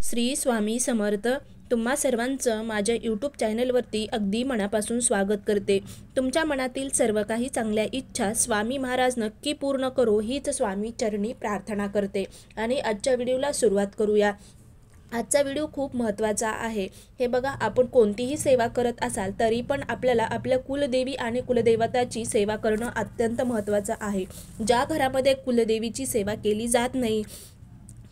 श्री स्वामी समर्थ। तुम्हा सर्वांचं माझ्या यूट्यूब चॅनलवरती अगदी मनापासून स्वागत करते। तुमच्या मनातील सर्व काही चांगल्या इच्छा स्वामी महाराज नक्की पूर्ण करो हीच स्वामी चरणी प्रार्थना करते। आणि आजच्या व्हिडिओला सुरुवात करूया। आजचा व्हिडिओ खूप महत्त्वाचा आहे। हे बघा, आपण कोणतीही सेवा करत असाल तरी पण आपल्याला आपल्या कुलदेवी आणि कुलदैवताची सेवा करणं अत्यंत महत्त्वाचं आहे। ज्या घरामध्ये कुलदेवीची सेवा केली जात नाही,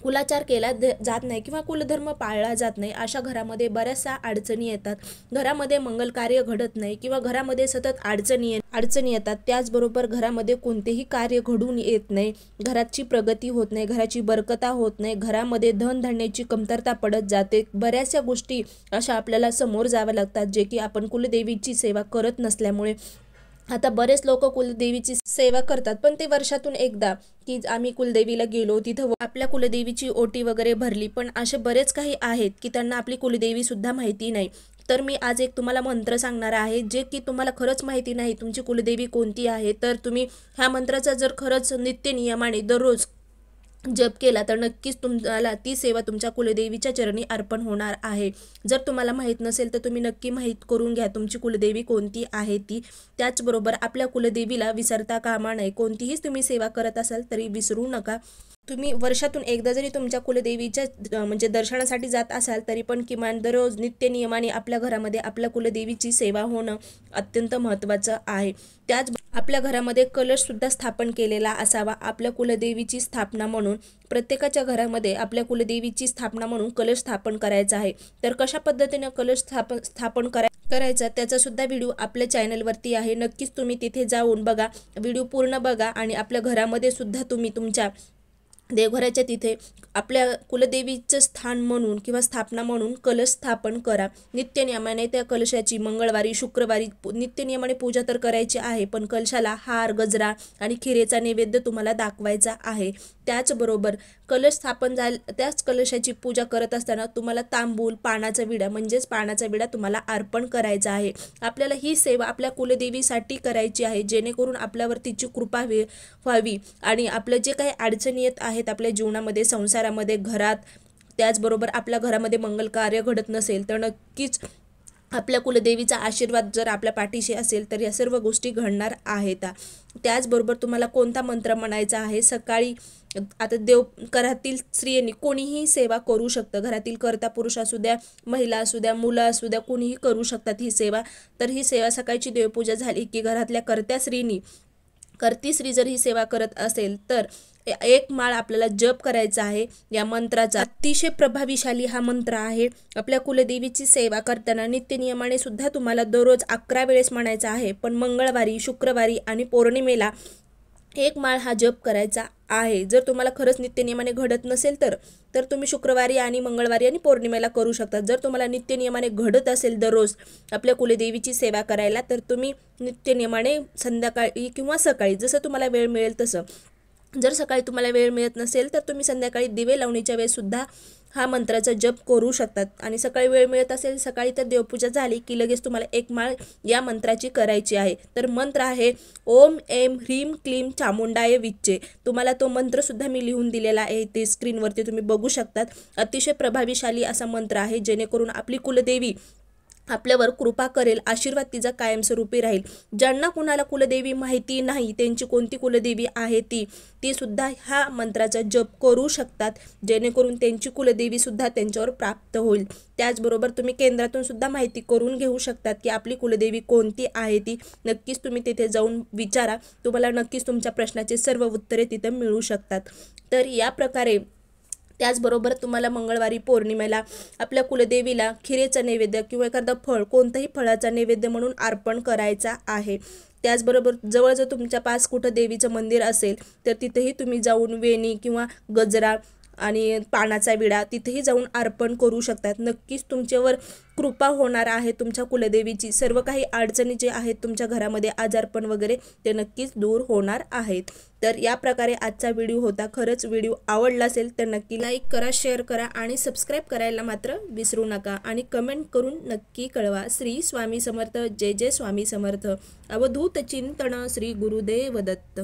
कुलाचार केला जात नाही किंवा कुलधर्म पाळला जात नाही, अशा घरामध्ये बऱ्याचशा अडचणी येतात। घरामध्ये मंगल कार्य घडत नाही किंवा घरामध्ये सतत अडचणी येतात। त्याचबरोबर घरामध्ये कोणतेही कार्य घडून येत नाही, घराची प्रगती होत नाही, घराची बरकता होत नाही, घरामध्ये धनधान्याची कमतरता पडत जाते। बऱ्याचशा गोष्टी अशा आपल्याला समोर जाव्या लागतात जे की आपण कुलदेवीची सेवा करत नसल्यामुळे। आता बरेच लोक कुलदेवीची सेवा करतात पण ते वर्षातून एकदा की आम्ही कुलदेवीला गेलो, तिथं आपल्या कुलदेवीची ओटी वगैरे भरली, पण असे बरेच काही आहेत की त्यांना आपली कुलदेवी सुद्धा माहिती नाही। तर मी आज एक तुम्हाला मंत्र सांगणार आहे जे की तुम्हाला खरंच माहिती नाही तुमची कुलदेवी कोणती आहे, तर तुम्ही ह्या मंत्राचा जर खरंच नित्य नियमाने दररोज जप केला तर नक्कीच तुम्हाला ती सेवा तुमच्या कुलदेवीच्या चरणी अर्पण होणार आहे। जर तुम्हाला माहीत नसेल तर तुम्ही नक्की माहीत करून घ्या तुमची कुलदेवी कोणती आहे ती। त्याचबरोबर आपल्या कुलदेवीला विसरता कामा नये। कोणतीही तुम्ही सेवा करत असाल तरी विसरू नका। तुम्ही वर्षातून एकदा जरी तुमच्या कुलदेवीच्या म्हणजे दर्शनासाठी जात असाल तरी पण किमान दररोज नित्य नियमाने आपल्या घरामध्ये आपल्या कुलदेवीची सेवा होणं अत्यंत महत्त्वाचं आहे। त्याच आपल्या घरामध्ये कलश सुद्धा स्थापन केलेला असावा। आपल्या कुलदेवीची स्थापना म्हणून प्रत्येकाच्या घरामध्ये आपल्या कुलदेवीची स्थापना म्हणून कलश स्थापन करायचा आहे। तर कशा पद्धतीने कलश स्थापन करायचा त्याचा सुद्धा व्हिडिओ आपल्या चॅनलवरती आहे, नक्कीच तुम्ही तिथे जाऊन बघा, व्हिडिओ पूर्ण बघा। आणि आपल्या घरामध्ये सुद्धा तुम्ही तुमच्या देवघराच्या तिथे आपल्या कुलदेवीचं स्थान म्हणून किंवा स्थापना म्हणून कलश स्थापन करा। नित्यनियमाने त्या कलशाची मंगळवारी शुक्रवारी नित्यनियमाने पूजा तर करायची आहे, पण कलशाला हार गजरा आणि खिरेचा नैवेद्य तुम्हाला दाखवायचा आहे। त्याचबरोबर कलश स्थापन त्याच कलशाची पूजा करत असताना तुम्हाला तांबूल पानाचा विडा म्हणजेच पानाचा विडा तुम्हाला अर्पण करायचा आहे। आपल्याला ही सेवा आपल्या कुलदेवीसाठी करायची आहे जेणेकरून आपल्यावर तिची कृपा व्हावी आणि आपलं जे काही अडचणी येत आहेत आपल्या जीवनामध्ये संसारामध्ये घरात, त्याचबरोबर आपल्या घरामध्ये मंगल कार्य घडत नसेल तर नक्कीच आपल्या कुलदेवीचा आशीर्वाद जर आपल्या पाठीशी असेल तर या सर्व गोष्टी घडणार आहेत। त्याचबरोबर तुम्हाला कोणता मंत्र म्हणायचा आहे सकाळी। आता घरातील स्त्रियांनी कोणीही सेवा करू शकतं, घरातील कर्ता पुरुष असू द्या, महिला असू द्या, मुलं असू द्या, कोणीही करू शकतात ही सेवा। तर ही सेवा सकाळची देवपूजा झाली की घरातल्या कर्ती स्त्री जर ही सेवा करत असेल तर एक माळ आपल्याला जप करायचा आहे या मंत्राचा। अतिशय प्रभावीशाली हा मंत्र आहे। आपल्या कुलदेवीची सेवा करताना नित्यनियमाने सुद्धा तुम्हाला दररोज 11 वेळेस म्हणायचा आहे, पण मंगळवारी शुक्रवारी आणि पौर्णिमेला एक माळ हा जप करायचा आहे। जर तुम्हाला खरंच नित्यनियमाने घडत नसेल तर तुम्ही शुक्रवारी आणि मंगळवारी आणि पौर्णिमेला करू शकता। जर तुम्हाला नित्यनियमाने घडत असेल दररोज आपल्या कुलदेवीची सेवा करायला तर तुम्ही नित्यनियमाने संध्याकाळी किंवा सकाळी जसं तुम्हाला वेळ मिळेल तसं, जर सकाळी तुम्हाला वेळ मिळत नसेल तर तुम्ही संध्याकाळी दिवे लावणीच्या वेळेस सुद्धा हा मंत्राचा जप करू शकतात। आणि सकाळी वेळ मिळत असेल सकाळी तर देवपूजा झाली की लगेच तुम्हाला एक माळ या मंत्राची करायची आहे। तर मंत्र आहे ओम ऐं ह्रीं क्लीं चामुंडाय विच्चे। तुम्हाला तो मंत्र सुद्धा मी लिहून दिलेला आहे, ते स्क्रीनवरती तुम्ही बघू शकतात। अतिशय प्रभावीशाली असा मंत्र आहे जेणेकरून आपली कुलदेवी आपल्यावर कृपा करेल, आशीर्वाद तिचा कायमस्वरूपी राहील। ज्यांना कुणाला कुलदेवी माहिती नाही त्यांची कोणती कुलदेवी आहे ती सुद्धा ह्या मंत्राचा जप करू शकतात जेणेकरून त्यांची कुलदेवी सुद्धा त्यांच्यावर प्राप्त होईल। त्याचबरोबर तुम्ही केंद्रातून सुद्धा माहिती करून घेऊ शकतात की आपली कुलदेवी कोणती आहे ती। नक्कीच तुम्ही तिथे जाऊन विचारा, तुम्हाला नक्कीच तुमच्या प्रश्नाचे सर्व उत्तरे तिथे मिळू शकतात। तर या प्रकारे त्याचबरोबर तुम्हाला मंगळवारी पौर्णिमेला आपल्या कुलदेवीला खिरेचा नैवेद्य किंवा एखादा फळ, कोणत्याही फळाचा नैवेद्य म्हणून अर्पण करायचा आहे। त्याचबरोबर जवळ जर तुमच्या पास कुठं देवीचं मंदिर असेल तर तिथेही तुम्ही जाऊन वेणी किंवा गजरा आणि पानाचा विडा तिथेही जाऊन अर्पण करू शकतात। नक्कीच तुमच्यावर कृपा होणार आहे तुमच्या कुलदेवीची। सर्व काही अडचणी जे आहेत तुमच्या घरामध्ये आजारपण वगैरे ते नक्कीच दूर होणार आहेत। तर या प्रकारे आजचा व्हिडिओ होता। खरंच व्हिडिओ आवडला असेल तर नक्की लाईक करा, शेअर करा आणि सबस्क्राईब करायला मात्र विसरू नका आणि कमेंट करून नक्की कळवा। श्री स्वामी समर्थ। जय जय स्वामी समर्थ। अवधूत चिंतन श्री गुरुदेव दत्त।